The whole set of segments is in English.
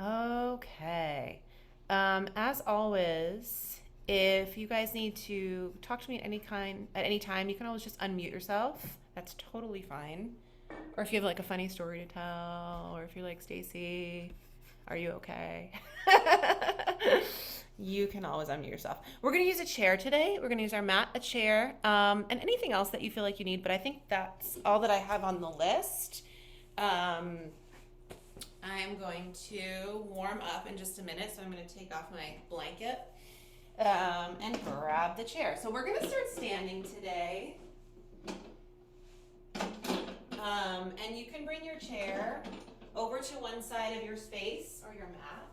Okay. As always, if you guys need to talk to me at any time, you can always just unmute yourself. That's totally fine. Or if you have like a funny story to tell, or if you're like, Stacy, are you okay? You can always unmute yourself. We're going to use a chair today. We're going to use our mat, a chair, and anything else that you feel like you need. But I think that's all that I have on the list. Um, I'm going to warm up in just a minute, so I'm going to take off my blanket and grab the chair. So we're going to start standing today. And you can bring your chair over to one side of your space or your mat.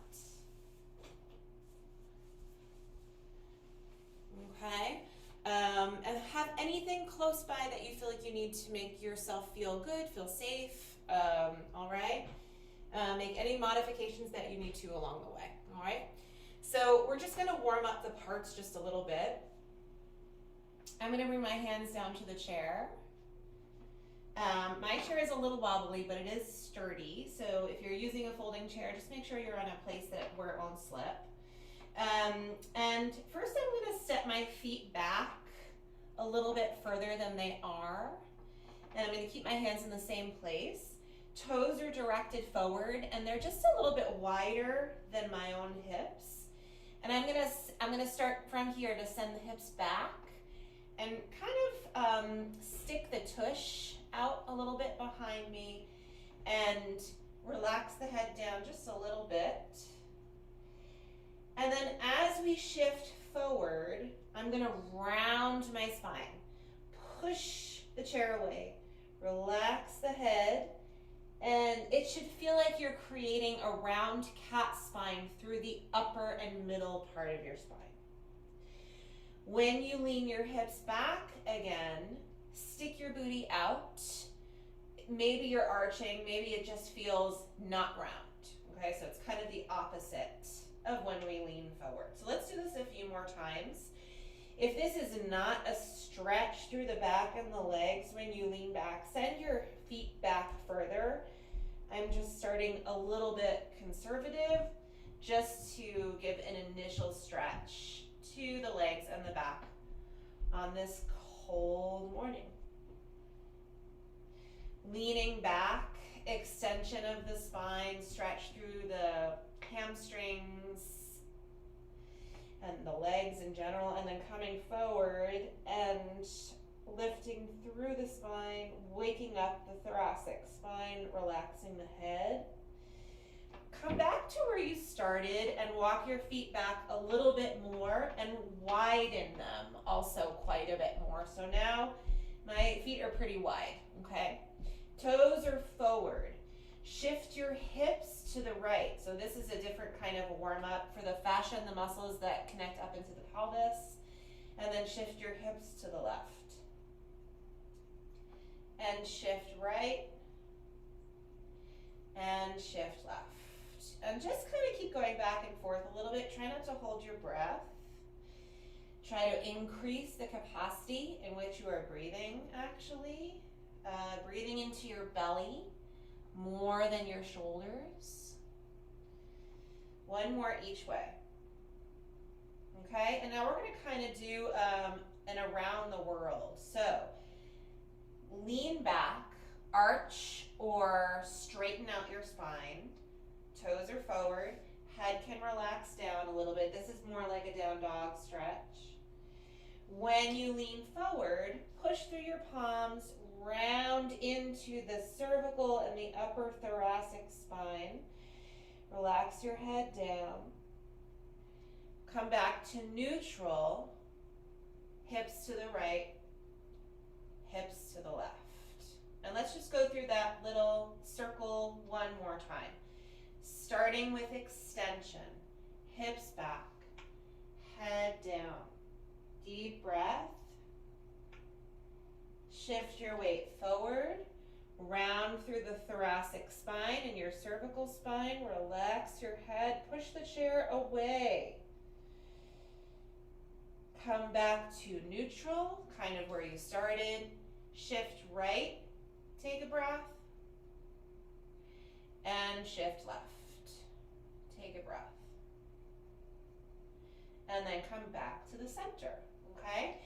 Okay. And have anything close by that you feel like you need to make yourself feel good, feel safe. All right. Make any modifications that you need to along the way. All right. So we're just going to warm up the parts just a little bit. I'm going to bring my hands down to the chair. My chair is a little wobbly, but it is sturdy. So if you're using a folding chair, just make sure you're on a place where it won't slip. And first I'm going to step my feet back a little bit further than they are. And I'm going to keep my hands in the same place. Toes are directed forward and they're just a little bit wider than my own hips. And I'm going to start from here to send the hips back and kind of stick the tush out a little bit behind me and relax the head down just a little bit. And then as we shift forward, I'm going to round my spine. Push the chair away. Relax the head. And it should feel like you're creating a round cat spine through the upper and middle part of your spine. When you lean your hips back again, stick your booty out. Maybe you're arching, maybe it just feels not round. Okay, so it's kind of the opposite of when we lean forward. So let's do this a few more times. If this is not a stretch through the back and the legs when you lean back, send your feet back further. I'm just starting a little bit conservative just to give an initial stretch to the legs and the back on this cold morning. Leaning back, extension of the spine, stretch through the hamstrings and the legs in general, and then coming forward and lifting through the spine, waking up the thoracic spine, relaxing the head. Come back to where you started and walk your feet back a little bit more and widen them also quite a bit more. So now my feet are pretty wide, okay? Toes are forward. Shift your hips to the right. So this is a different kind of warm up for the fascia and the muscles that connect up into the pelvis. And then shift your hips to the left. And shift right. And shift left. And just kind of keep going back and forth a little bit. Try not to hold your breath. Try to increase the capacity in which you are breathing, actually. Breathing into your belly more than your shoulders. One more each way. Okay, and now we're going to kind of do an around the world. So lean back, arch or straighten out your spine. Toes are forward. Head can relax down a little bit. This is more like a down dog stretch. When you lean forward, push through your palms, round into the cervical and the upper thoracic spine. Relax your head down. Come back to neutral. Hips to the right, hips to the left. And let's just go through that little circle one more time. Starting with extension, hips back, head down. Deep breath. Shift your weight forward, round through the thoracic spine and your cervical spine. Relax your head, push the chair away. Come back to neutral, kind of where you started. Shift right, take a breath, and shift left. Take a breath. And then come back to the center, okay?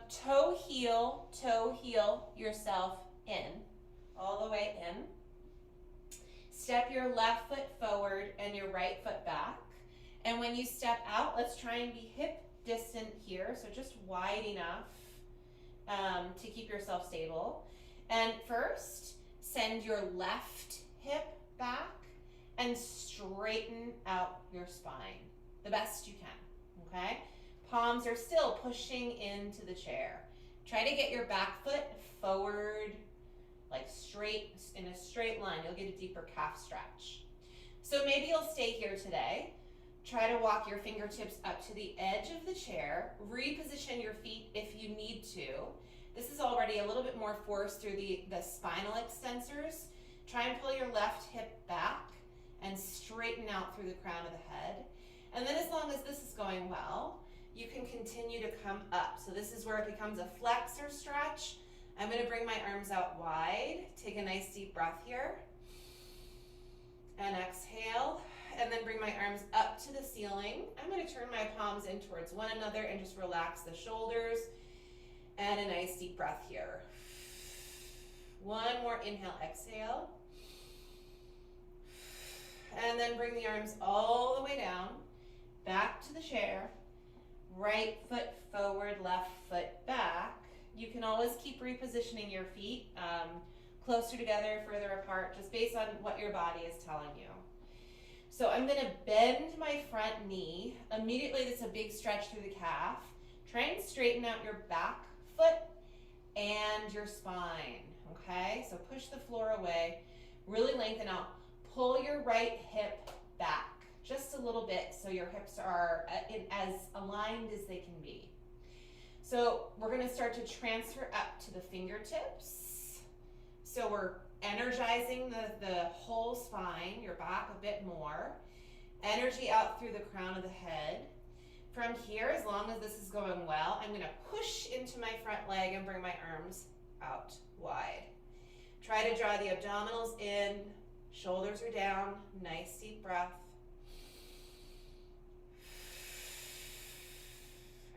Toe heel yourself in, all the way in. Step your left foot forward and your right foot back. And when you step out, let's try and be hip distant here, so just wide enough to keep yourself stable. And first, send your left hip back and straighten out your spine the best you can, okay? Palms are still pushing into the chair. Try to get your back foot forward, like straight, in a straight line. You'll get a deeper calf stretch. So maybe you'll stay here today. Try to walk your fingertips up to the edge of the chair. Reposition your feet if you need to. This is already a little bit more force through the spinal extensors. Try and pull your left hip back and straighten out through the crown of the head. And then as long as this is going well, you can continue to come up. So this is where it becomes a flexor stretch. I'm going to bring my arms out wide. Take a nice deep breath here. And exhale. And then bring my arms up to the ceiling. I'm going to turn my palms in towards one another and just relax the shoulders. And a nice deep breath here. One more inhale, exhale. And then bring the arms all the way down, back to the chair. Right foot forward, left foot back. You can always keep repositioning your feet closer together, further apart, just based on what your body is telling you. So I'm going to bend my front knee. Immediately, this is a big stretch through the calf. Try and straighten out your back foot and your spine, okay? So push the floor away, really lengthen out. Pull your right hip back just a little bit so your hips are as aligned as they can be. So we're going to start to transfer up to the fingertips. So we're energizing the whole spine, your back a bit more. Energy out through the crown of the head. From here, as long as this is going well, I'm going to push into my front leg and bring my arms out wide. Try to draw the abdominals in, shoulders are down, nice deep breath.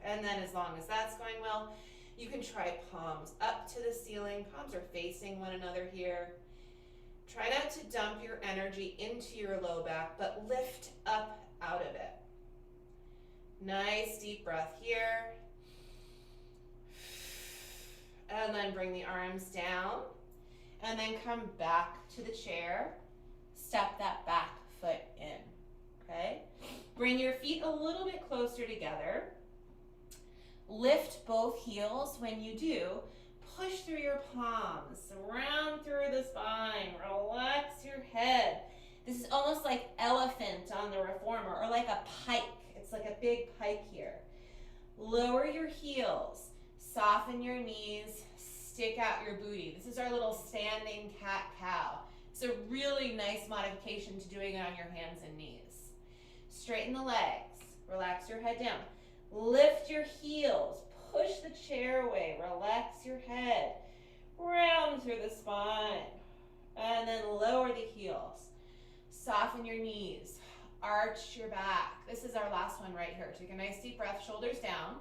And then as long as that's going well, you can try palms up to the ceiling. Palms are facing one another here. Try not to dump your energy into your low back, but lift up out of it. Nice deep breath here. And then bring the arms down. And then come back to the chair. Step that back foot in, okay? Bring your feet a little bit closer together. Lift both heels. When you do, push through your palms, round through the spine, relax your head. This is almost like elephant on the reformer, or like a pike. It's like a big pike here. Lower your heels, soften your knees, stick out your booty. This is our little standing cat-cow. It's a really nice modification to doing it on your hands and knees. Straighten the legs, relax your head down. Lift your heels, push the chair away, relax your head, round through the spine, and then lower the heels. Soften your knees, arch your back. This is our last one right here. Take a nice deep breath, shoulders down,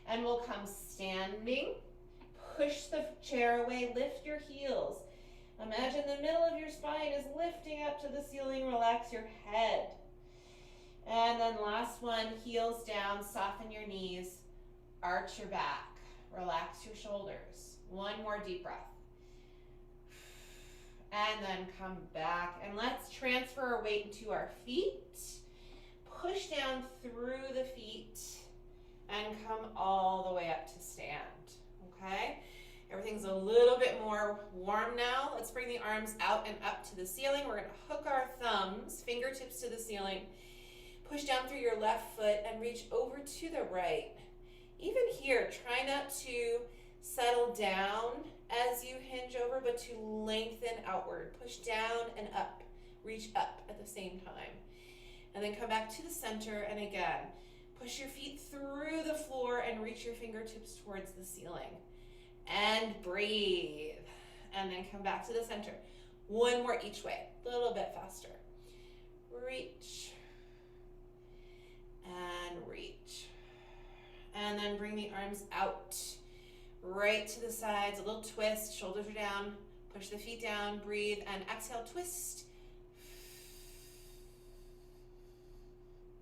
and we'll come standing. Push the chair away, lift your heels. Imagine the middle of your spine is lifting up to the ceiling, relax your head. And then last one, heels down, soften your knees, arch your back, relax your shoulders. One more deep breath. And then come back, and let's transfer our weight into our feet. Push down through the feet and come all the way up to stand, okay? Everything's a little bit more warm now. Let's bring the arms out and up to the ceiling. We're gonna hook our thumbs, fingertips to the ceiling. Push down through your left foot and reach over to the right. Even here, try not to settle down as you hinge over, but to lengthen outward. Push down and up, reach up at the same time. And then come back to the center, and again, push your feet through the floor and reach your fingertips towards the ceiling. And breathe. And then come back to the center. One more each way, a little bit faster. Reach, And reach. And then bring the arms out, right to the sides, a little twist, shoulders are down, push the feet down, breathe, and exhale, twist.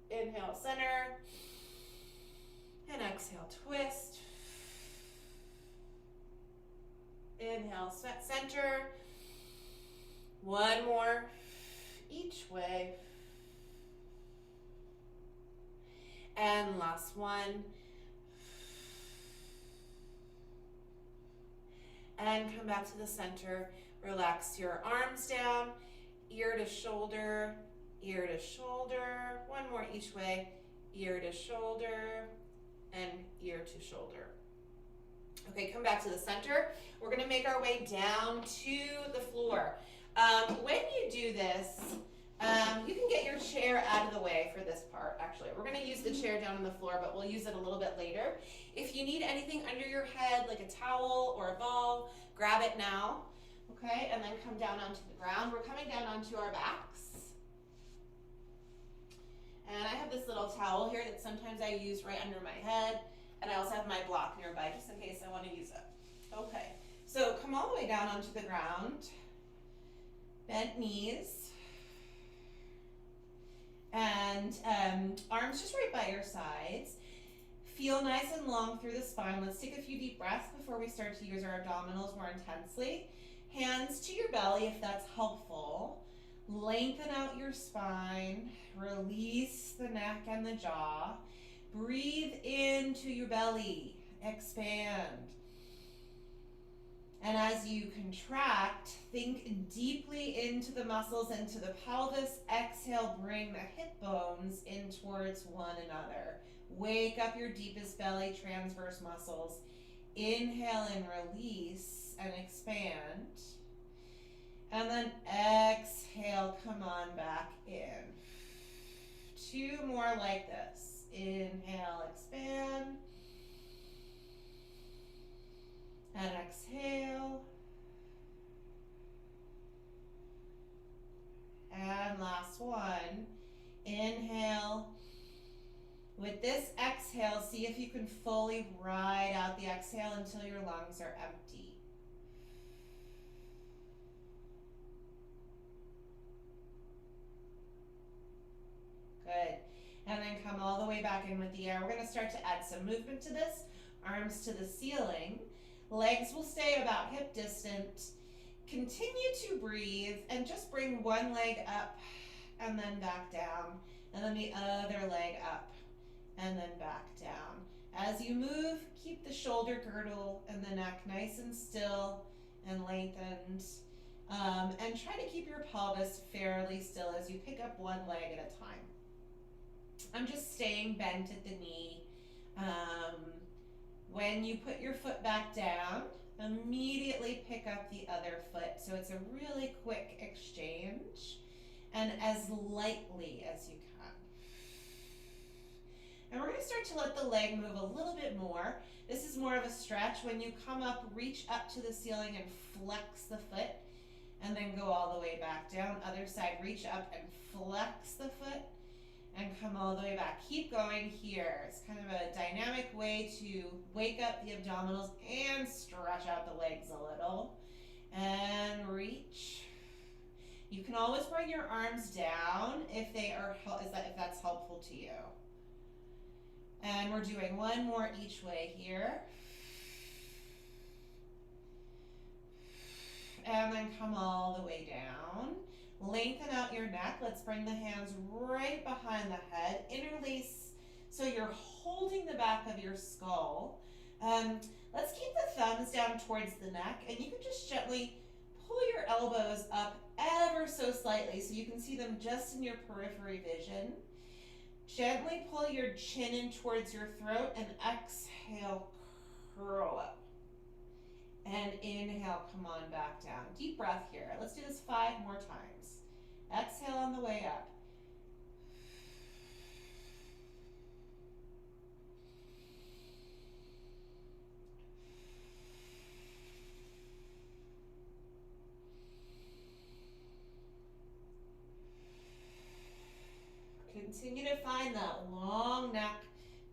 Inhale, center, and exhale, twist. Inhale, center. One more each way. And last one. And come back to the center. Relax your arms down, ear to shoulder, ear to shoulder. One more each way, ear to shoulder, and ear to shoulder. Okay, come back to the center. We're gonna make our way down to the floor. When you do this, you can get your chair out of the way for this part, actually. We're gonna use the chair down on the floor, but we'll use it a little bit later. If you need anything under your head, like a towel or a ball, grab it now, okay? And then come down onto the ground. We're coming down onto our backs. And I have this little towel here that sometimes I use right under my head, and I also have my block nearby, just in case I wanna use it. Okay, so come all the way down onto the ground. Bent knees. And arms just right by your sides. Feel nice and long through the spine. Let's take a few deep breaths before we start to use our abdominals more intensely. Hands to your belly if that's helpful. Lengthen out your spine. Release the neck and the jaw. Breathe into your belly. Expand. And as you contract, think deeply into the muscles, into the pelvis. Exhale, bring the hip bones in towards one another. Wake up your deepest belly transverse muscles. Inhale and release and expand. And then exhale, come on back in. Two more like this. Inhale, expand. And exhale. And last one. Inhale. With this exhale, see if you can fully ride out the exhale until your lungs are empty. Good. And then come all the way back in with the air. We're going to start to add some movement to this. Arms to the ceiling. Legs will stay about hip distance. Continue to breathe and just bring one leg up and then back down. And then the other leg up and then back down. As you move, keep the shoulder girdle and the neck nice and still and lengthened. And try to keep your pelvis fairly still as you pick up one leg at a time. I'm just staying bent at the knee. When you put your foot back down, immediately pick up the other foot. So it's a really quick exchange and as lightly as you can. And we're going to start to let the leg move a little bit more. This is more of a stretch. When you come up, reach up to the ceiling and flex the foot and then go all the way back down. Other side, reach up and flex the foot and come all the way back. Keep going here. It's kind of a dynamic way to wake up the abdominals and stretch out the legs a little. And reach. You can always bring your arms down if that's helpful to you. And we're doing one more each way here. And then come all the way down. Lengthen out your neck. Let's bring the hands right behind the head. Interlace so you're holding the back of your skull. Let's keep the thumbs down towards the neck, and you can just gently pull your elbows up ever so slightly so you can see them just in your periphery vision. Gently pull your chin in towards your throat and exhale, curl up. And inhale, come on back down. Deep breath here. Let's do this 5 more times. Exhale on the way up. Continue to find that long neck.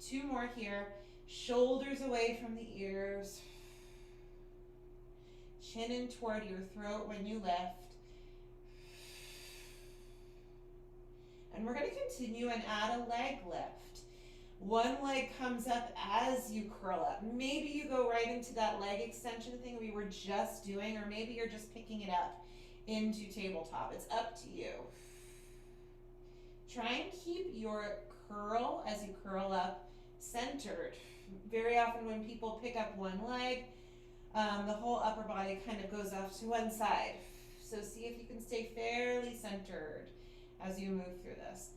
2 more here. Shoulders away from the ears. Chin in toward your throat when you lift. And we're going to continue and add a leg lift. One leg comes up as you curl up. Maybe you go right into that leg extension thing we were just doing, or maybe you're just picking it up into tabletop. It's up to you. Try and keep your curl as you curl up centered. Very often when people pick up one leg, the whole upper body kind of goes off to one side. So see if you can stay fairly centered as you move through this.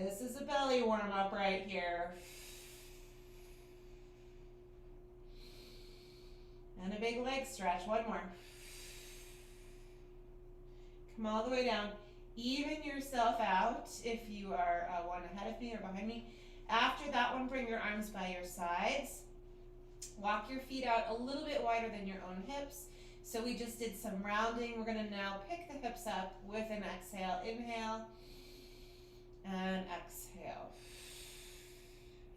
This is a belly warm up right here. And a big leg stretch. One more. Come all the way down. Even yourself out if you are one ahead of me or behind me. After that one, bring your arms by your sides. Walk your feet out a little bit wider than your own hips. So we just did some rounding. We're going to now pick the hips up with an exhale. Inhale and exhale.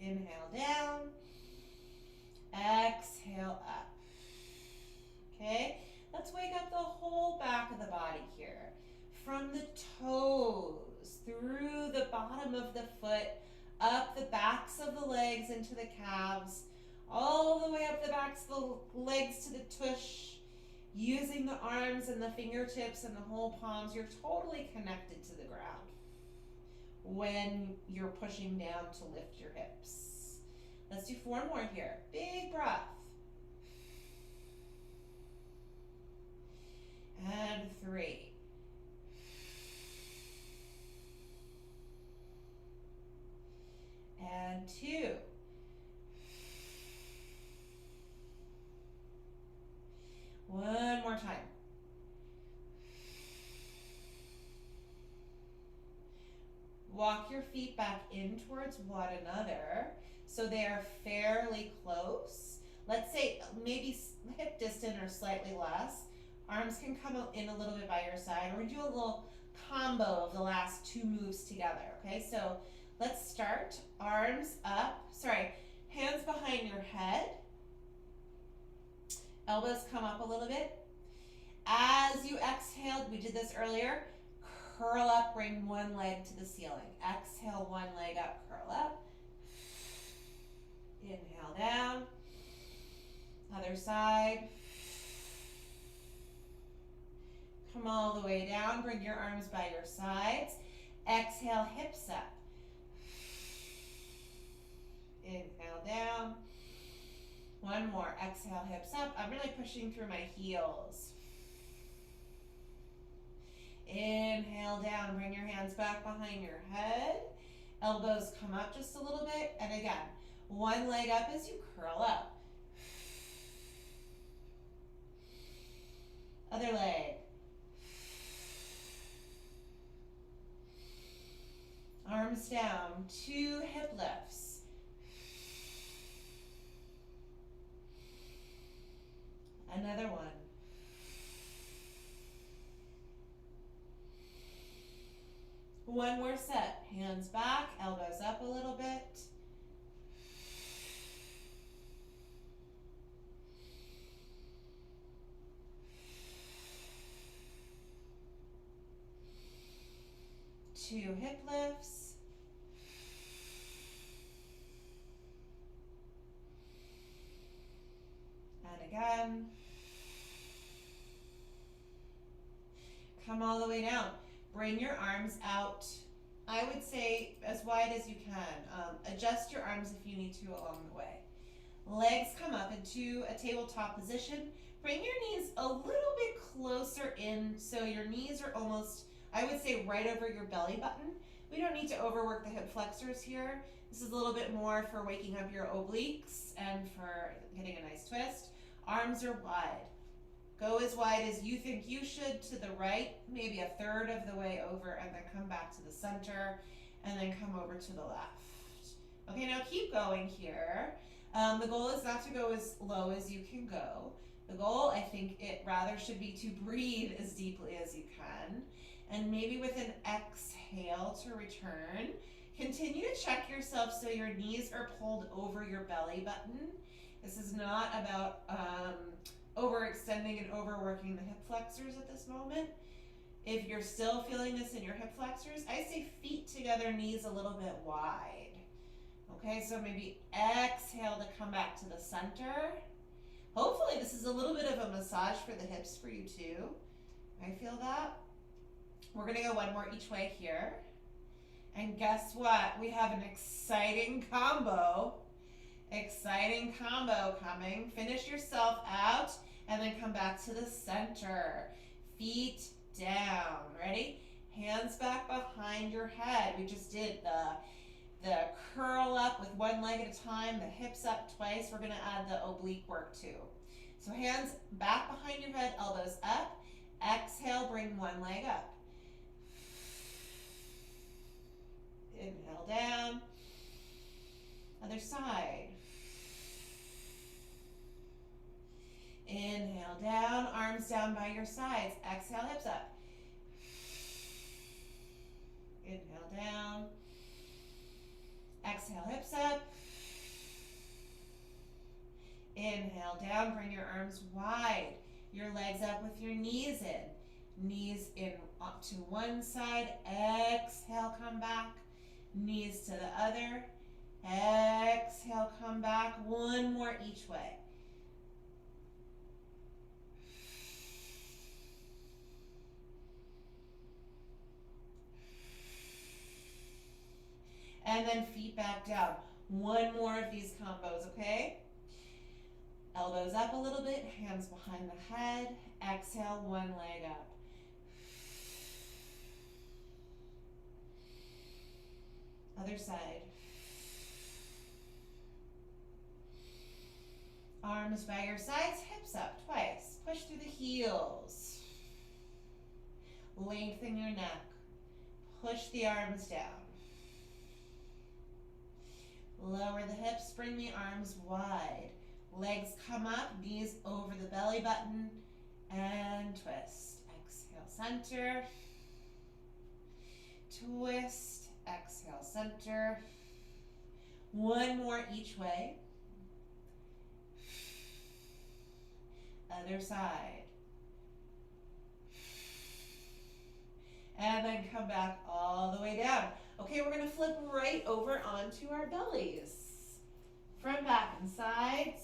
Inhale down. Exhale up. Okay, let's wake up the whole back of the body here. From the toes, through the bottom of the foot, up the backs of the legs into the calves, all the way up the backs of the legs to the tush, using the arms and the fingertips and the whole palms. You're totally connected to the ground when you're pushing down to lift your hips. Let's do 4 more here. Big breath. And 3. And 2. One more time. Walk your feet back in towards one another so they are fairly close. Let's say maybe hip distant or slightly less. Arms can come in a little bit by your side, or we do a little combo of the last 2 moves together, okay? So let's start. Arms up, hands behind your head. Elbows come up a little bit. As you exhaled, we did this earlier, curl up, bring one leg to the ceiling. Exhale, one leg up, curl up. Inhale down. Other side. Come all the way down, bring your arms by your sides. Exhale, hips up. Inhale down. One more, exhale, hips up. I'm really pushing through my heels. Inhale down, bring your hands back behind your head. Elbows come up just a little bit. And again, one leg up as you curl up. Other leg. Arms down, 2 hip lifts. Another one. One more set. Hands back, elbows up a little bit. Two hip lifts. And again. Come all the way down. Bring your arms out, I would say as wide as you can. Adjust your arms if you need to along the way. Legs come up into a tabletop position. Bring your knees a little bit closer in so your knees are almost, I would say, right over your belly button. We don't need to overwork the hip flexors here. This is a little bit more for waking up your obliques and for getting a nice twist. Arms are wide. Go as wide as you think you should to the right, maybe a third of the way over, and then come back to the center. and then come over to the left. Okay, now keep going here. The goal is not to go as low as you can go. The goal, I think it rather should be to breathe as deeply as you can. And maybe with an exhale to return. Continue to check yourself so your knees are pulled over your belly button. This is not about overextending and overworking the hip flexors at this moment. If you're still feeling this in your hip flexors, I say feet together, knees a little bit wide. Okay, so maybe exhale to come back to the center. Hopefully this is a little bit of a massage for the hips for you too. I feel that. We're gonna go one more each way here. And guess what? We have an exciting combo. Exciting combo coming. Finish yourself out and then come back to the center. Feet down. Ready? Hands back behind your head. We just did the curl up with one leg at a time, the hips up twice. We're going to add the oblique work too. So hands back behind your head, elbows up. Exhale, bring one leg up. Inhale down. Other side. Inhale down, arms down by your sides. Exhale, hips up. Inhale down. Exhale, hips up. Inhale down, bring your arms wide. Your legs up with your knees in. Knees in up to one side. Exhale, come back. Knees to the other. Exhale, come back. One more each way. And then feet back down. One more of these combos, okay? Elbows up a little bit, hands behind the head. Exhale, one leg up. Other side. Arms by your sides, hips up twice. Push through the heels. Lengthen your neck. Push the arms down. Lower the hips, bring the arms wide. Legs come up, knees over the belly button, and twist. Exhale, center. Twist, exhale, center. One more each way. Other side. And then come back all the way down. Okay, we're gonna flip right over onto our bellies. Front, back, and sides.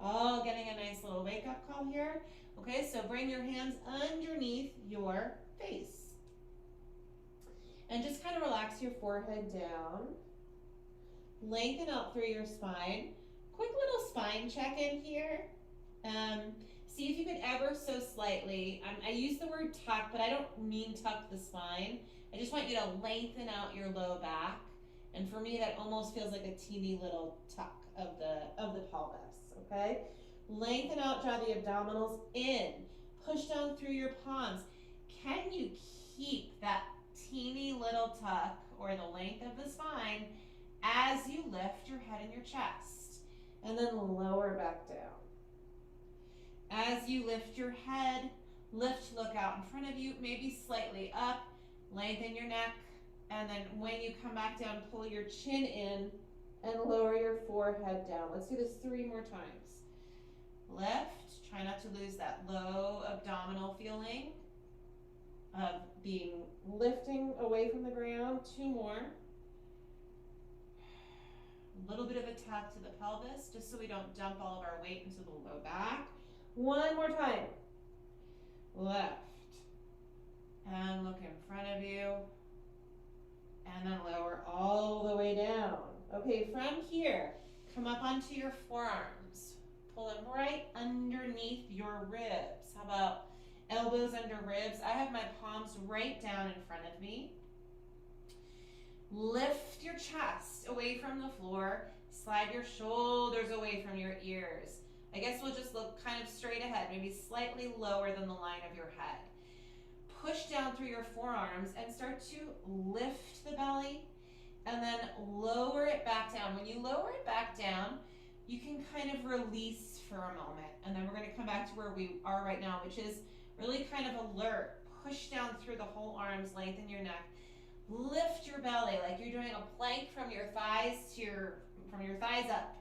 All getting a nice little wake-up call here. Okay, so bring your hands underneath your face. And just kind of relax your forehead down. Lengthen out through your spine. Quick little spine check-in here. See if you could ever so slightly, I use the word tuck, but I don't mean tuck the spine. I just want you to lengthen out your low back. And for me, that almost feels like a teeny little tuck of the pelvis, okay? Lengthen out, draw the abdominals in. Push down through your palms. Can you keep that teeny little tuck or the length of the spine as you lift your head and your chest? And then lower back down. As you lift your head, lift, look out in front of you, maybe slightly up, lengthen your neck, and then when you come back down, pull your chin in and lower your forehead down. Let's do this 3 more times. Lift, try not to lose that low abdominal feeling of being lifting away from the ground. 2 more. A little bit of a tuck to the pelvis, just so we don't dump all of our weight into the low back. 1 more time. Left. And look in front of you. And then lower all the way down. Okay, from here, come up onto your forearms. Pull them right underneath your ribs. How about elbows under ribs? I have my palms right down in front of me. Lift your chest away from the floor. Slide your shoulders away from your ears. I guess we'll just look kind of straight ahead, maybe slightly lower than the line of your head. push down through your forearms and start to lift the belly and then lower it back down. When you lower it back down, you can kind of release for a moment. And then we're going to come back to where we are right now, which is really kind of alert. Push down through the whole arms, lengthen your neck. Lift your belly like you're doing a plank from your thighs to from your thighs up.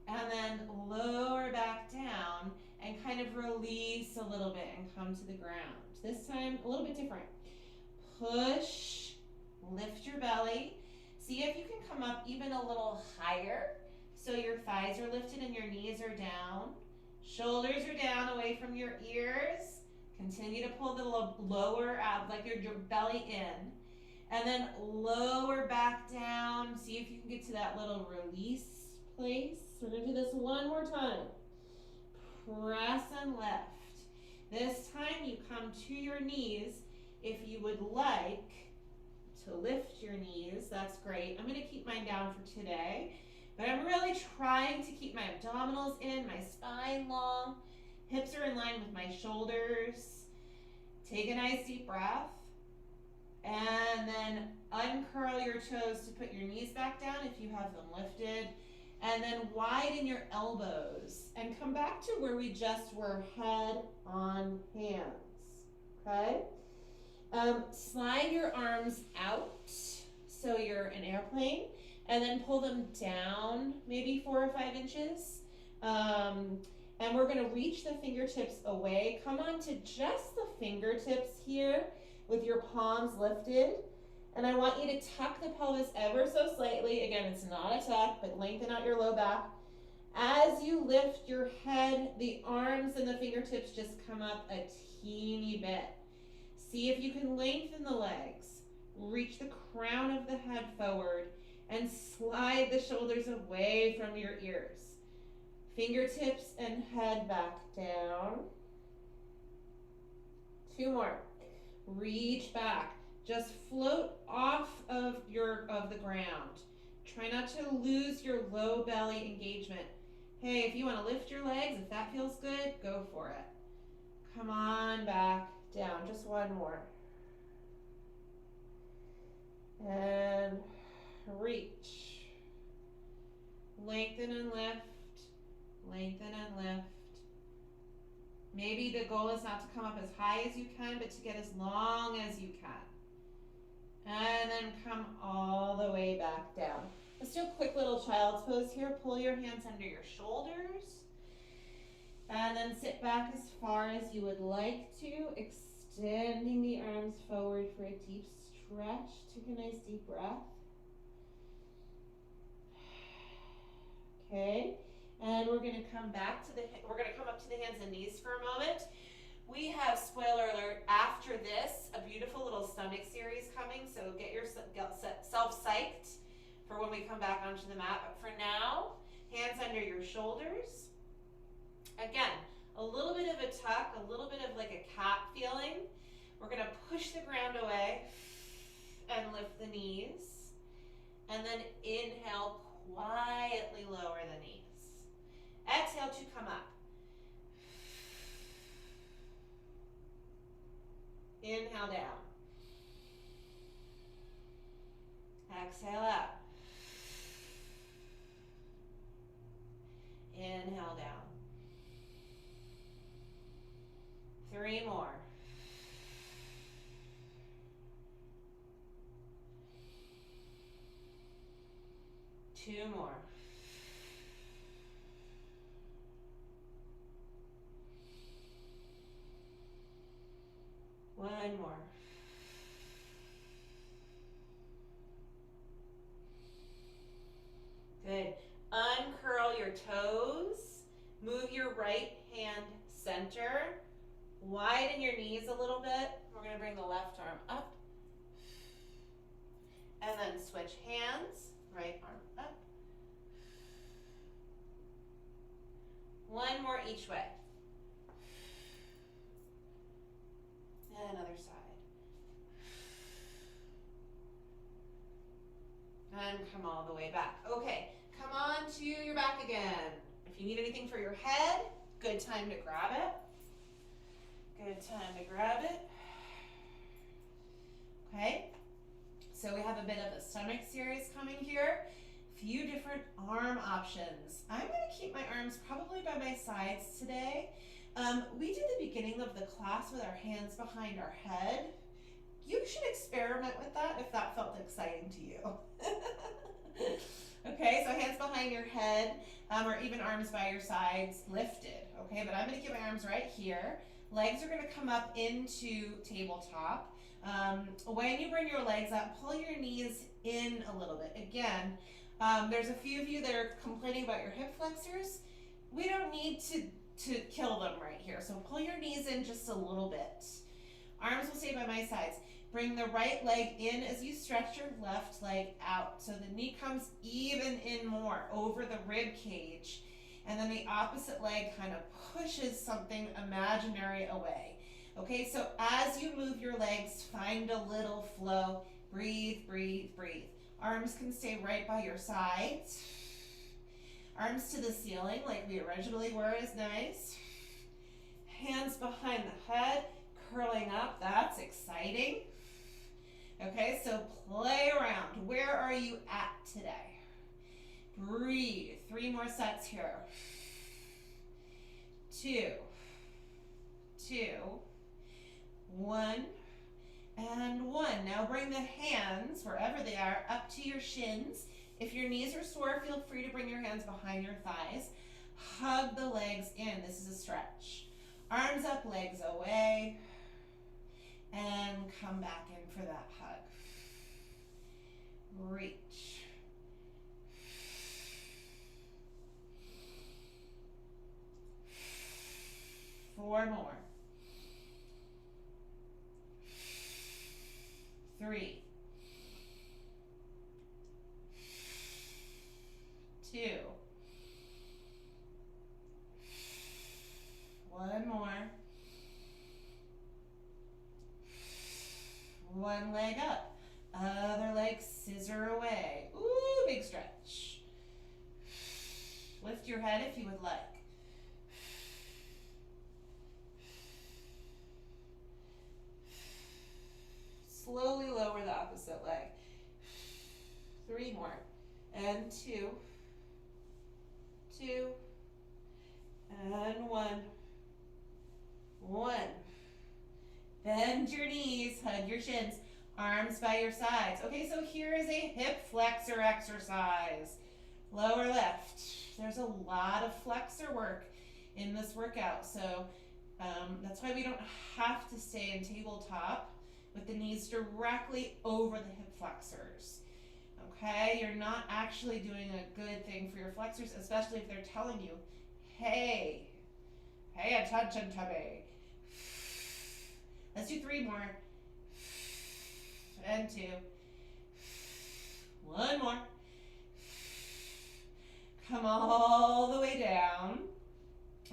And then lower back down and kind of release a little bit and come to the ground. This time, a little bit different. Push, lift your belly. See if you can come up even a little higher so your thighs are lifted and your knees are down. Shoulders are down away from your ears. Continue to pull the lower out, like your belly in. And then lower back down. See if you can get to that little release place. We're going to do this one more time. Press and lift. This time you come to your knees. If you would like to lift your knees, that's great. I'm going to keep mine down for today. But I'm really trying to keep my abdominals in, my spine long. Hips are in line with my shoulders. Take a nice deep breath. And then uncurl your toes to put your knees back down if you have them lifted. And then widen your elbows. And come back to where we just were, head on hands. Okay? Slide your arms out so you're an airplane. And then pull them down maybe 4 or 5 inches. And we're going to reach the fingertips away. Come on to just the fingertips here with your palms lifted. And I want you to tuck the pelvis ever so slightly. Again, it's not a tuck, but lengthen out your low back. As you lift your head, the arms and the fingertips just come up a teeny bit. See if you can lengthen the legs. Reach the crown of the head forward and slide the shoulders away from your ears. Fingertips and head back down. 2 more. Reach back. Just float off of the ground. Try not to lose your low belly engagement. Hey, if you want to lift your legs, if that feels good, go for it. Come on back down. Just 1 more. And reach. Lengthen and lift. Lengthen and lift. Maybe the goal is not to come up as high as you can, but to get as long as you can. And then come all the way back down. Let's do a quick little child's pose here. Pull your hands under your shoulders. And then sit back as far as you would like to, extending the arms forward for a deep stretch. Take a nice deep breath. Okay. And we're going to come back to we're going to come up to the hands and knees for a moment. We have, spoiler alert, after this, a beautiful little stomach series coming, so get yourself psyched for when we come back onto the mat. But for now, hands under your shoulders. Again, a little bit of a tuck, a little bit of like a cat feeling. We're going to push the ground away and lift the knees. And then inhale, quietly lower the knees. Exhale to come up. Inhale down. Exhale up. Inhale down. 3 more. Two more. One more. Good. Uncurl your toes. Move your right hand center. Widen your knees a little bit. We're going to bring the left arm up. And then switch hands. Right arm up. 1 more each way. And another side. And come all the way back. Okay, come on to your back again. If you need anything for your head, good time to grab it. Good time to grab it. okay? So we have a bit of a stomach series coming here. Few different arm options. I'm gonna keep my arms probably by my sides today. We did the beginning of the class with our hands behind our head. You should experiment with that if that felt exciting to you. Okay, so hands behind your head, or even arms by your sides lifted, okay? But I'm gonna keep my arms right here. Legs are gonna come up into tabletop. When you bring your legs up, pull your knees in a little bit. Again, there's a few of you that are complaining about your hip flexors. We don't need to kill them right here. So pull your knees in just a little bit. Arms will stay by my sides. Bring the right leg in as you stretch your left leg out. So the knee comes even in more over the rib cage. And then the opposite leg kind of pushes something imaginary away. Okay, so as you move your legs, find a little flow. Breathe, breathe, breathe. Arms can stay right by your sides. Arms to the ceiling like we originally were is nice. Hands behind the head, curling up. That's exciting. Okay, so play around. Where are you at today? Breathe. 3 more sets here. 2, 2, 1, and 1. Now bring the hands, wherever they are, up to your shins. If your knees are sore, feel free to bring your hands behind your thighs. Hug the legs in. This is a stretch. Arms up, legs away. And come back in for that hug. Reach. Four more. 3, 2, 1 more. 1 leg up, other leg scissor away. Ooh, big stretch. Lift your head if you would like. Slowly lower the opposite leg. 3 more. And 2, 2, and 1. 1. Bend your knees, hug your shins, arms by your sides. Okay, so here is a hip flexor exercise. Lower left. There's a lot of flexor work in this workout, so that's why we don't have to stay in tabletop with the knees directly over the hip flexors. Okay, you're not actually doing a good thing for your flexors, especially if they're telling you, hey, pay attention to me. Let's do 3 more. And 2. 1 more. Come all the way down.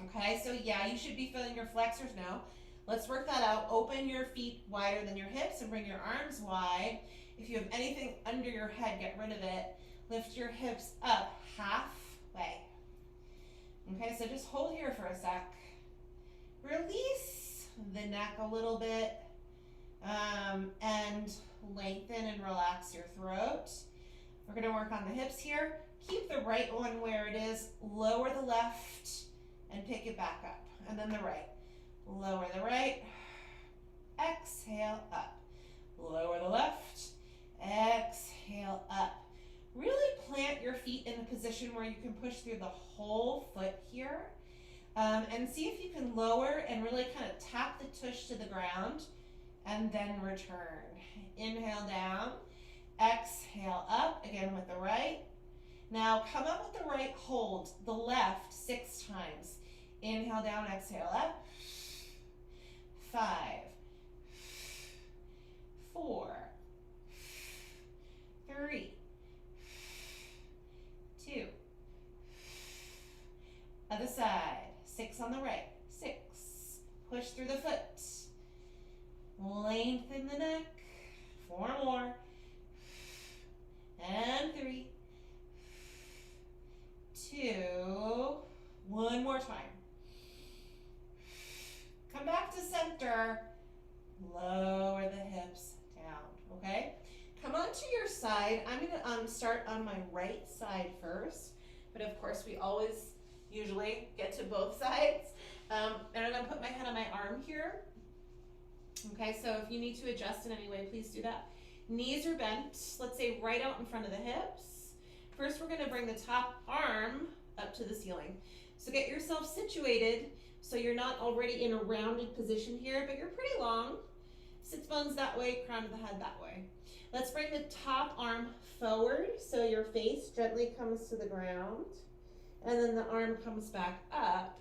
Okay, so yeah, you should be feeling your flexors now. Let's work that out. Open your feet wider than your hips and bring your arms wide. If you have anything under your head, get rid of it. Lift your hips up halfway. Okay, so just hold here for a sec. Release the neck a little bit and lengthen and relax your throat. We're going to work on the hips here. Keep the right one where it is. Lower the left and pick it back up. And then the right. Lower the right. Exhale up. Lower the left. Exhale up. Really plant your feet in a position where you can push through the whole foot here. And see if you can lower and really kind of tap the tush to the ground and then return. Inhale down, exhale up, again with the right. Now come up with the right hold, the left 6 times. Inhale down, exhale up. 5, 4, 3, 2. Other side. 6 on the right. 6. Push through the foot. Lengthen the neck. 4 more. And 3, 2. 1 more time. Come back to center. Lower the hips down. start on my right side first, but of course we always usually get to both sides. And I'm gonna put my head on my arm here. Okay, so if you need to adjust in any way, please do that. Knees are bent, let's say right out in front of the hips. First, we're gonna bring the top arm up to the ceiling. So get yourself situated so you're not already in a rounded position here, but you're pretty long. Sits bones that way, crown of the head that way. Let's bring the top arm forward so your face gently comes to the ground, and then the arm comes back up.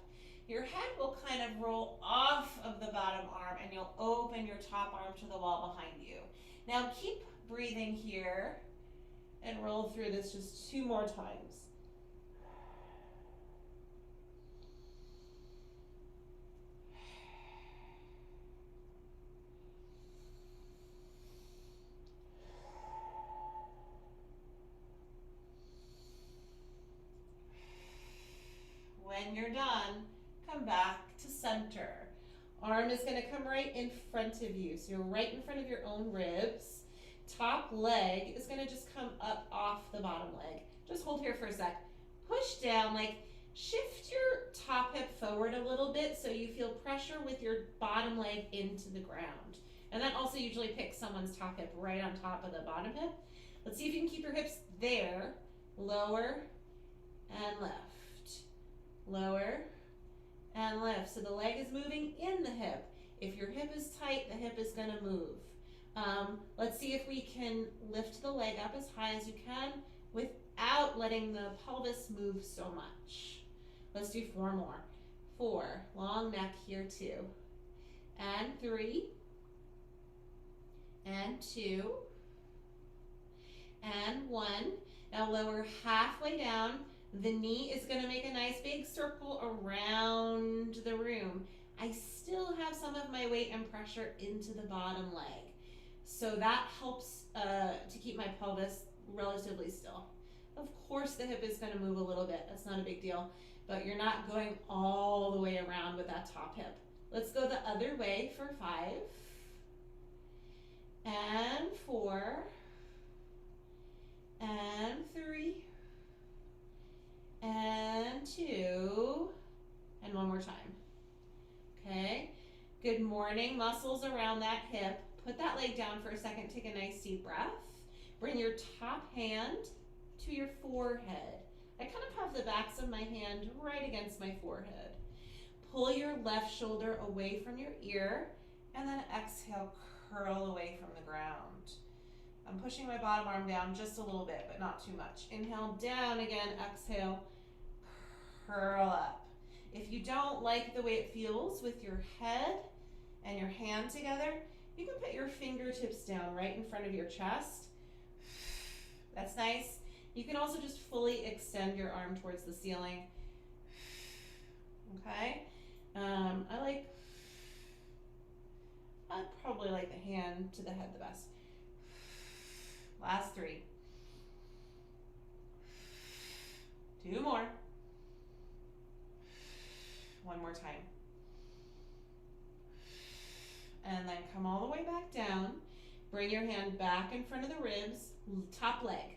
Your head will kind of roll off of the bottom arm and you'll open your top arm to the wall behind you. Now keep breathing here and roll through this just 2 more times. When you're done, come back to center. Arm is going to come right in front of you. So you're right in front of your own ribs. Top leg is going to just come up off the bottom leg. Just hold here for a sec. Push down, like shift your top hip forward a little bit so you feel pressure with your bottom leg into the ground. And that also usually picks someone's top hip right on top of the bottom hip. Let's see if you can keep your hips there. Lower and lift. Lower and lift. So the leg is moving in the hip. If your hip is tight, the hip is going to move. Let's see if we can lift the leg up as high as you can without letting the pelvis move so much. Let's do 4 more. 4, long neck here, 2, and 3, and 2, and 1. Now lower halfway down. The knee is going to make a nice big circle around the room. I still have some of my weight and pressure into the bottom leg. So that helps to keep my pelvis relatively still. Of course the hip is going to move a little bit. That's not a big deal. But you're not going all the way around with that top hip. Let's go the other way for 5. And 4. And 3. And 2, and 1 more time. Okay, good morning. Muscles around that hip. Put that leg down for a second. Take a nice deep breath. Bring your top hand to your forehead. I kind of have the backs of my hand right against my forehead. Pull your left shoulder away from your ear, and then exhale, curl away from the ground. I'm pushing my bottom arm down just a little bit, but not too much. Inhale, down again, exhale, curl up. If you don't like the way it feels with your head and your hand together, you can put your fingertips down right in front of your chest. That's nice. You can also just fully extend your arm towards the ceiling. Okay? I probably like the hand to the head the best. Last 3. 2 more. 1 more time. And then come all the way back down. Bring your hand back in front of the ribs, top leg.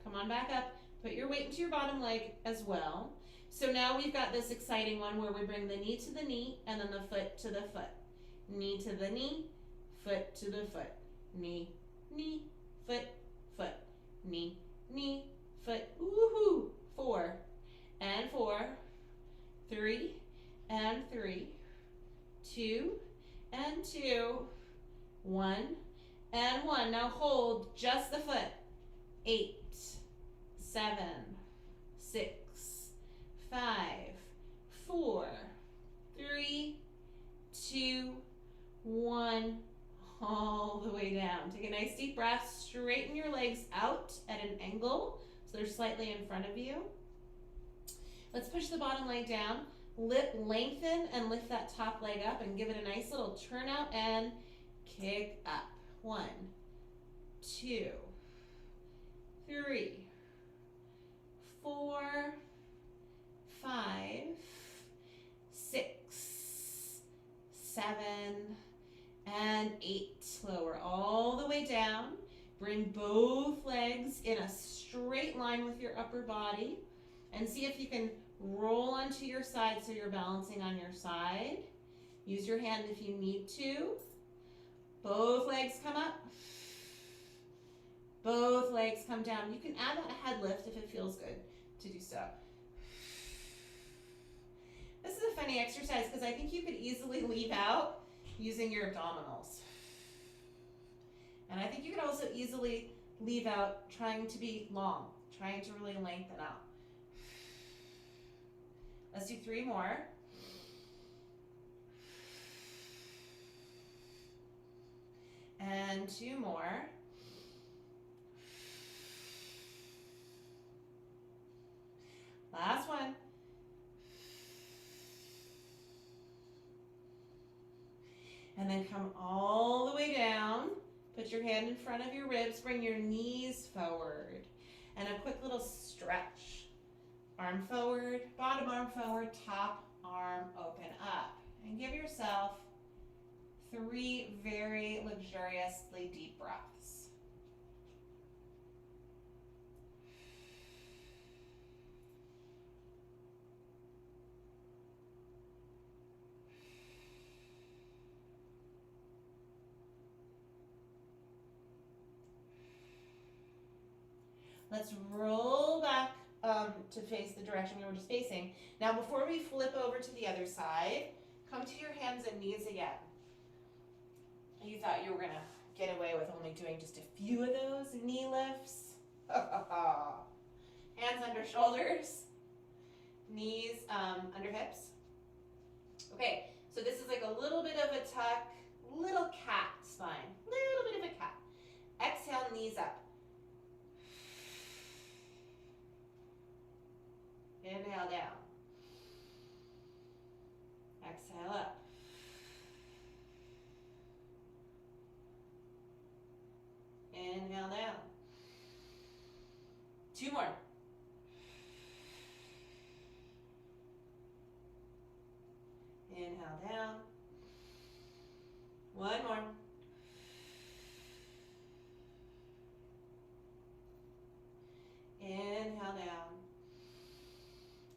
Come on back up. Put your weight into your bottom leg as well. So now we've got this exciting one where we bring the knee to the knee and then the foot to the foot. Knee to the knee, foot to the foot. Knee, knee, foot, foot. Knee, knee, foot. Woohoo! 4 and 4, 3 and 3, 2 and 2, 1 and 1. Now hold just the foot. 8, 7, 6, 5, 4, 3, 2, 1. All the way down. Take a nice deep breath. Straighten your legs out at an angle so they're slightly in front of you. Let's push the bottom leg down. Lengthen and lift that top leg up and give it a nice little turn out and kick up. 1, 2, 3, 4, 5, 6, 7, and 8. Lower all the way down. Bring both legs in a straight straight line with your upper body. And see if you can roll onto your side so you're balancing on your side. Use your hand if you need to. Both legs come up. Both legs come down. You can add that head lift if it feels good to do so. This is a funny exercise because I think you could easily leave out using your abdominals. And I think you could also easily leave out trying to be long, trying to really lengthen out. Let's do 3 more. And 2 more. Last one. And then come all the way down. Put your hand in front of your ribs. Bring your knees forward. And a quick little stretch. Arm forward, bottom arm forward, top arm open up. And give yourself 3 very luxuriously deep breaths. Let's roll back to face the direction we were just facing. Now before we flip over to the other side, come to your hands and knees again. You thought you were going to get away with only doing just a few of those knee lifts. Hands under shoulders, knees under hips. Okay, so this is like a little bit of a tuck, little cat spine, little bit of a cat. Exhale, knees up. Inhale down. Exhale up. Inhale down. 2 more. Inhale down. 1 more. Inhale down.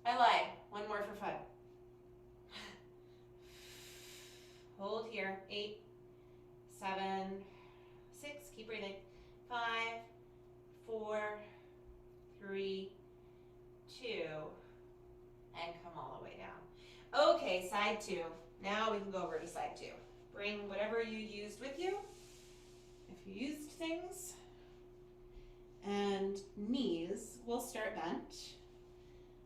I lied. 1 more for fun. Hold here. 8, 7, 6. Keep breathing. 5, 4, 3, 2, and come all the way down. Okay, side 2. Now we can go over to side 2. Bring whatever you used with you. If you used things. And knees, we'll start bent.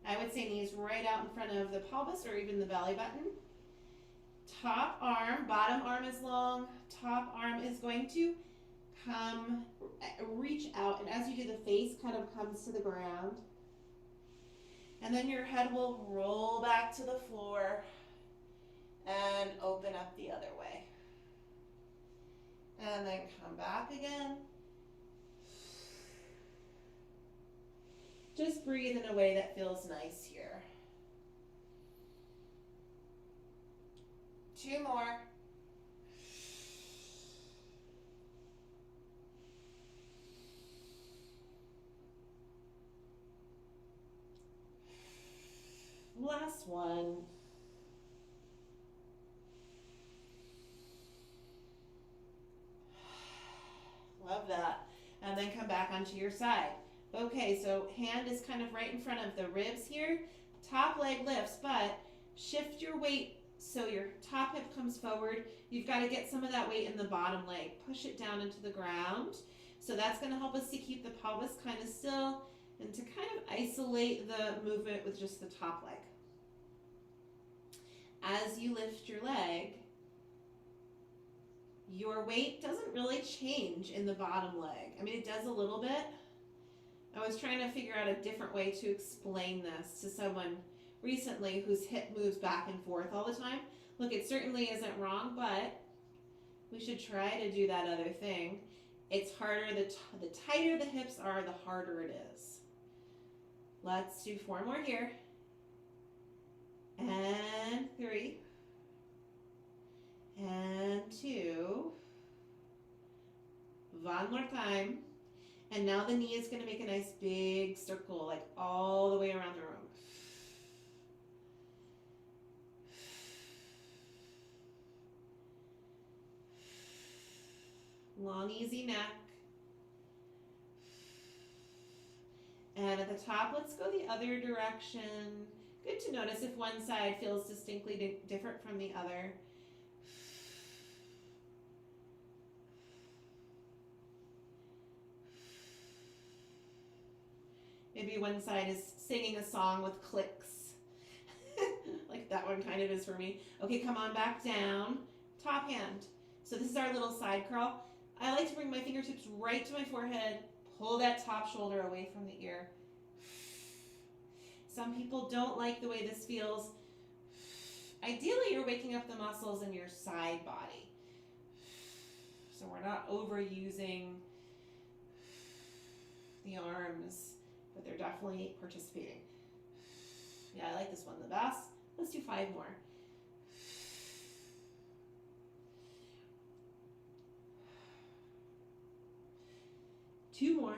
I would say knees right out in front of the pelvis or even the belly button. Top arm, bottom arm is long. Top arm is going to reach out, and as you do, the face kind of comes to the ground. And then your head will roll back to the floor and open up the other way. And then come back again. Just breathe in a way that feels nice here. 2 more. Last one. Love that. And then come back onto your side. Okay, so hand is kind of right in front of the ribs here. Top leg lifts, but shift your weight so your top hip comes forward. You've got to get some of that weight in the bottom leg. Push it down into the ground. So that's going to help us to keep the pelvis kind of still and to kind of isolate the movement with just the top leg. As you lift your leg, your weight doesn't really change in the bottom leg. I mean, it does a little bit. I was trying to figure out a different way to explain this to someone recently whose hip moves back and forth all the time. Look, it certainly isn't wrong, but we should try to do that other thing. It's harder, the tighter the hips are, the harder it is. Let's do 4 more here. And 3. And 2. One more time. And now the knee is going to make a nice big circle, like all the way around the room. Long, easy neck. And at the top, let's go the other direction. Good to notice if one side feels distinctly different from the other. Maybe one side is singing a song with clicks. Like that one kind of is for me. Okay, come on back down. Top hand. So this is our little side curl. I like to bring my fingertips right to my forehead. Pull that top shoulder away from the ear. Some people don't like the way this feels. Ideally, you're waking up the muscles in your side body. So we're not overusing the arms, but they're definitely participating. Yeah, I like this one the best. Let's do 5 more. Two more.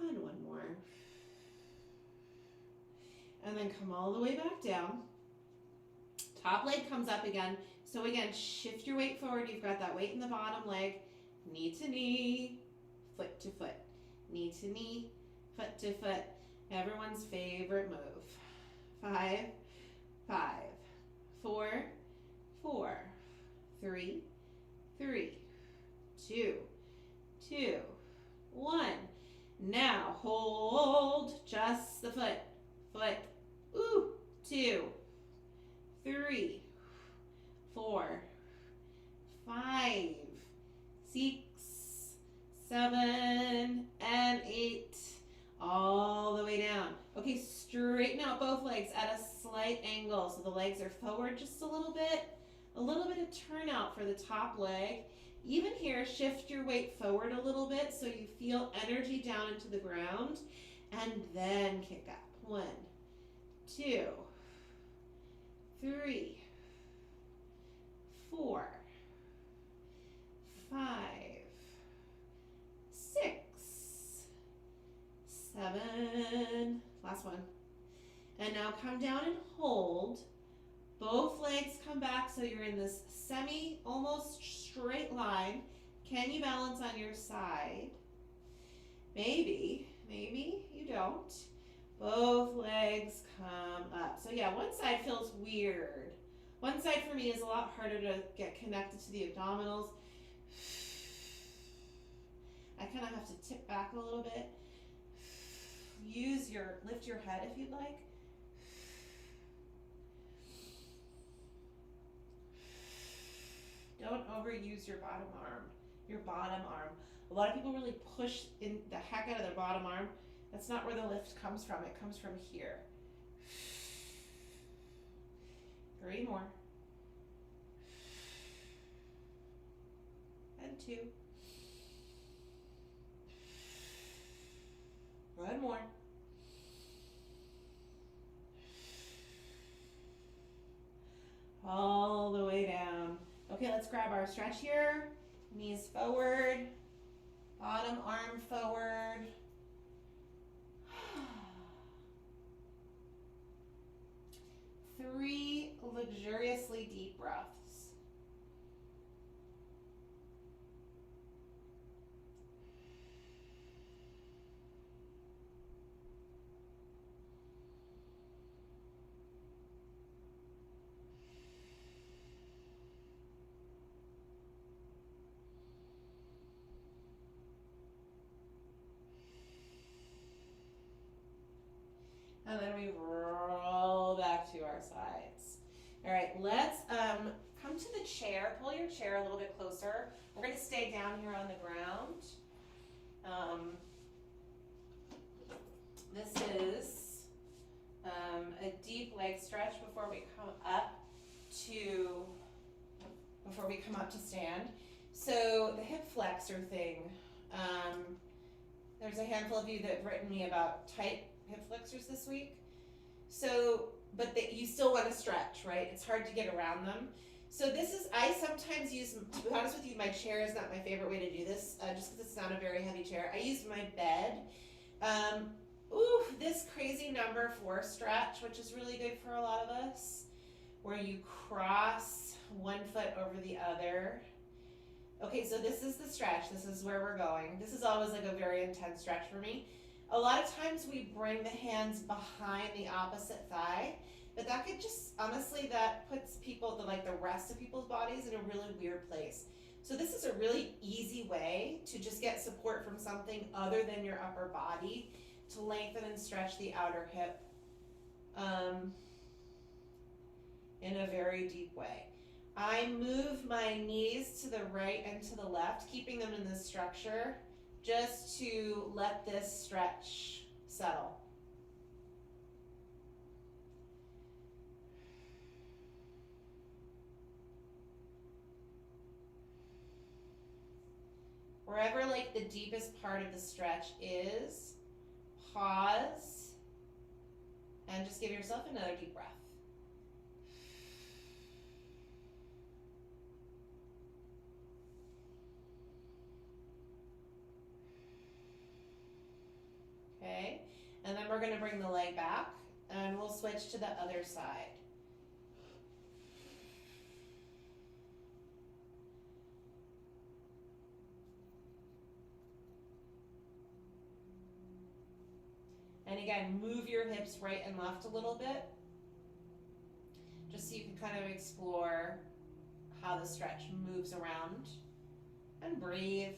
And one more. And then come all the way back down. Top leg comes up again. So again, shift your weight forward. You've got that weight in the bottom leg. Knee to knee, foot to foot. Knee to knee, foot to foot. Everyone's favorite move. 5, 5, 4, 4, 3, 3, 2, 2, 1. Now hold just the foot. Foot. Ooh. 2, 3, 4, 5, 6, 7, and 8. All the way down. Okay, straighten out both legs at a slight angle. So the legs are forward just a little bit of turnout for the top leg. Even here, shift your weight forward a little bit so you feel energy down into the ground, and then kick up. 1, 2, 3, 4, 5, 6, 7, last one. And now come down and hold. Both legs come back so you're in this almost straight line. Can you balance on your side? Maybe you don't. Both legs come up. So yeah, one side feels weird. One side for me is a lot harder to get connected to the abdominals. I kind of have to tip back a little bit. Lift your head if you'd like. Don't overuse your bottom arm. A lot of people really push in the heck out of their bottom arm. That's not where the lift comes from. It comes from here. 3 more. And 2. 1 more. All the way down. Okay, let's grab our stretch here. Knees forward, bottom arm forward. Three luxuriously deep breaths. And then we roll back to our sides. All right, let's come to the chair. Pull your chair a little bit closer. We're going to stay down here on the ground. This is a deep leg stretch before we come up to stand. So the hip flexor thing. There's a handful of you that have written me about tight hip flexors this week. So, but you still want to stretch, right? It's hard to get around them. So this is, I sometimes use, to be honest with you, my chair is not my favorite way to do this, just because it's not a very heavy chair. I use my bed. This crazy number 4 stretch, which is really good for a lot of us, where you cross one foot over the other. Okay, so this is the stretch. This is where we're going. This is always like a very intense stretch for me. A lot of times we bring the hands behind the opposite thigh, but that could just, honestly, that puts people, like the rest of people's bodies in a really weird place. So this is a really easy way to just get support from something other than your upper body to lengthen and stretch the outer hip in a very deep way. I move my knees to the right and to the left, keeping them in this structure, just to let this stretch settle. Wherever like the deepest part of the stretch is, pause and just give yourself another deep breath. Okay, and then we're going to bring the leg back and we'll switch to the other side. And again, move your hips right and left a little bit, just so you can kind of explore how the stretch moves around. And breathe.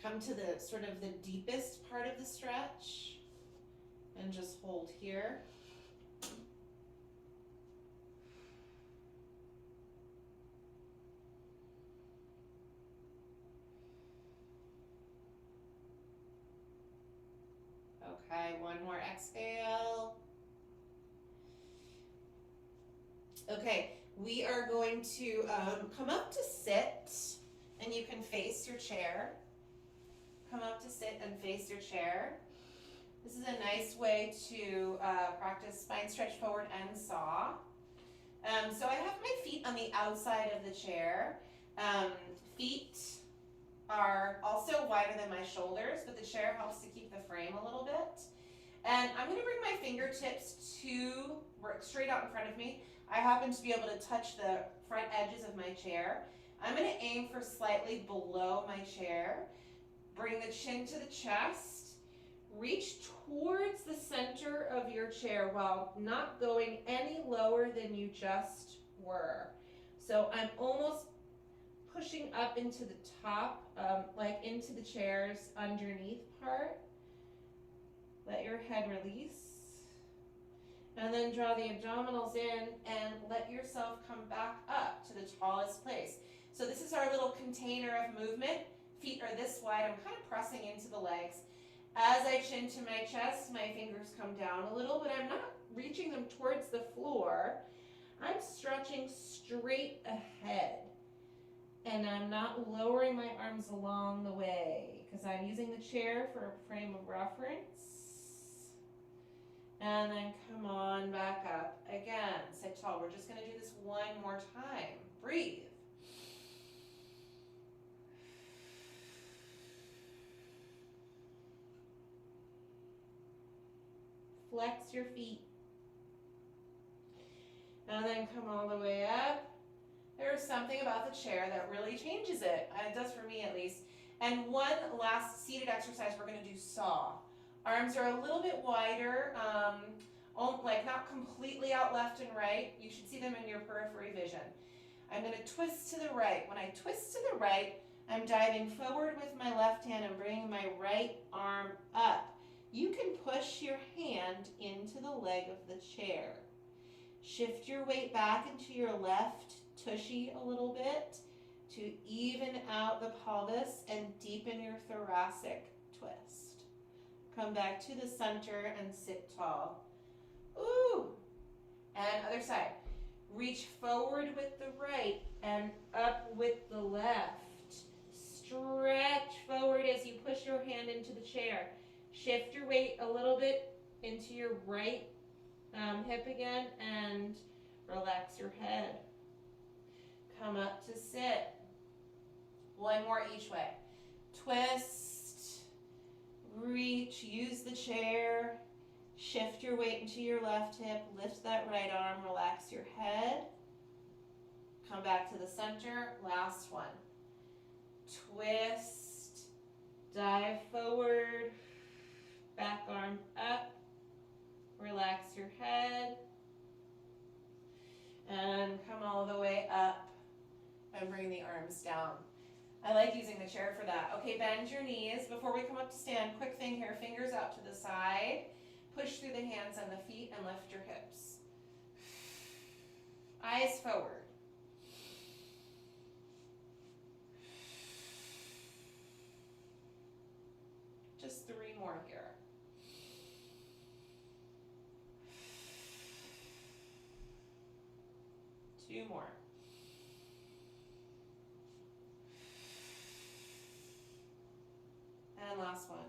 Come to the sort of the deepest part of the stretch and just hold here. Okay, one more exhale. Okay, we are going to come up to sit, and you can face your chair. Come up to sit and face your chair. This is a nice way to practice spine stretch forward and saw. So I have my feet on the outside of the chair. Feet are also wider than my shoulders, but the chair helps to keep the frame a little bit. And I'm going to bring my fingertips straight out in front of me. I happen to be able to touch the front edges of my chair. I'm going to aim for slightly below my chair. Bring the chin to the chest. Reach towards the center of your chair while not going any lower than you just were. So I'm almost pushing up into the top, like into the chair's underneath part. Let your head release. And then draw the abdominals in and let yourself come back up to the tallest place. So this is our little container of movement. Feet are this wide. I'm kind of pressing into the legs. As I chin to my chest, my fingers come down a little, but I'm not reaching them towards the floor. I'm stretching straight ahead. And I'm not lowering my arms along the way because I'm using the chair for a frame of reference. And then come on back up. Again, sit tall. We're just going to do this one more time. Breathe. Flex your feet. And then come all the way up. There's something about the chair that really changes it. It does for me at least. And one last seated exercise, we're going to do saw. Arms are a little bit wider, like not completely out left and right. You should see them in your periphery vision. I'm going to twist to the right. When I twist to the right, I'm diving forward with my left hand and bringing my right arm up. You can push your hand into the leg of the chair. Shift your weight back into your left tushy a little bit to even out the pelvis and deepen your thoracic twist. Come back to the center and sit tall. Ooh. And other side. Reach forward with the right and up with the left. Stretch forward as you push your hand into the chair. Shift your weight a little bit into your right hip again and relax your head. Come up to sit. One more each way. Twist, reach, use the chair. Shift your weight into your left hip. Lift that right arm, relax your head. Come back to the center. Last one. Twist, dive forward, back arm up, relax your head, and come all the way up and bring the arms down. I like using the chair for that. Okay, bend your knees. Before we come up to stand, quick thing here, fingers out to the side, push through the hands and the feet and lift your hips. Eyes forward. Just 3 more here. Two more. And last one.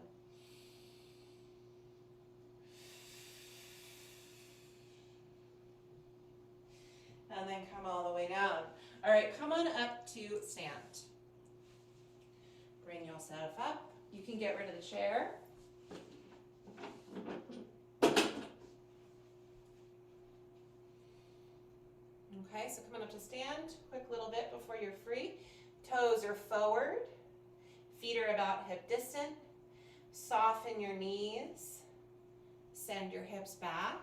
And then come all the way down. All right, come on up to stand. Bring yourself up. You can get rid of the chair. Okay, so coming up to stand, quick little bit before you're free. Toes are forward, feet are about hip distance. Soften your knees, send your hips back.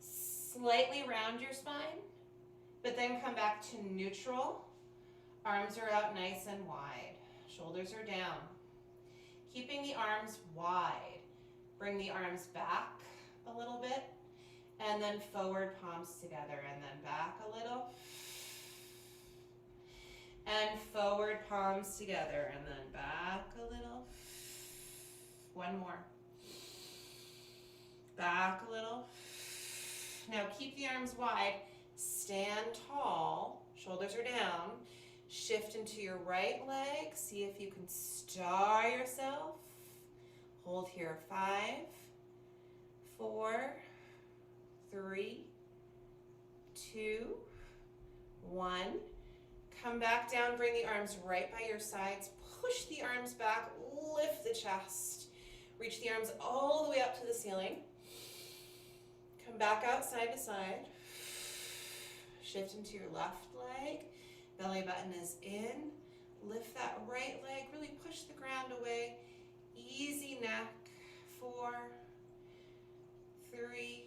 Slightly round your spine, but then come back to neutral. Arms are out nice and wide. Shoulders are down. Keeping the arms wide. Bring the arms back a little bit, and then forward palms together, and then back a little. And forward palms together, and then back a little. One more. Back a little. Now keep the arms wide. Stand tall. Shoulders are down. Shift into your right leg. See if you can star yourself. Hold here. 5, 4, 3, 2, 1. Come back down. Bring the arms right by your sides. Push the arms back. Lift the chest. Reach the arms all the way up to the ceiling. Come back out side to side. Shift into your left leg. Belly button is in. Lift that right leg. Really push the ground away. Easy neck. 4, 3,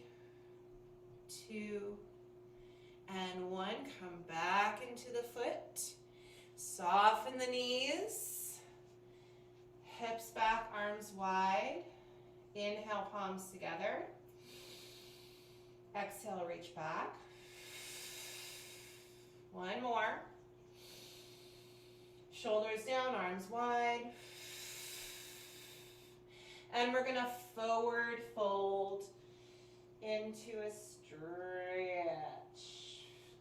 2, and 1. Come back into the foot. Soften the knees. Hips back, arms wide. Inhale, palms together. Exhale, reach back. One more. Shoulders down, arms wide. And we're gonna forward fold into a stretch.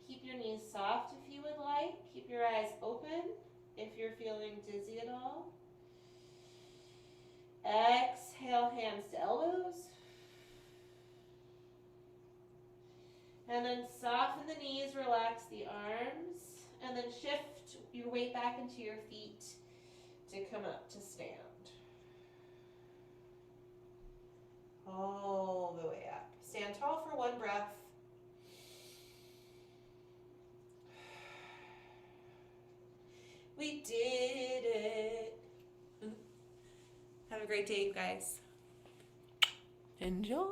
Keep your knees soft if you would like. Keep your eyes open if you're feeling dizzy at all. Exhale, hands to elbows. And then soften the knees, relax the arms, and then shift your weight back into your feet to come up to stand. All the way up. Stand tall for 1 breath. We did it. Have a great day, you guys. Enjoy.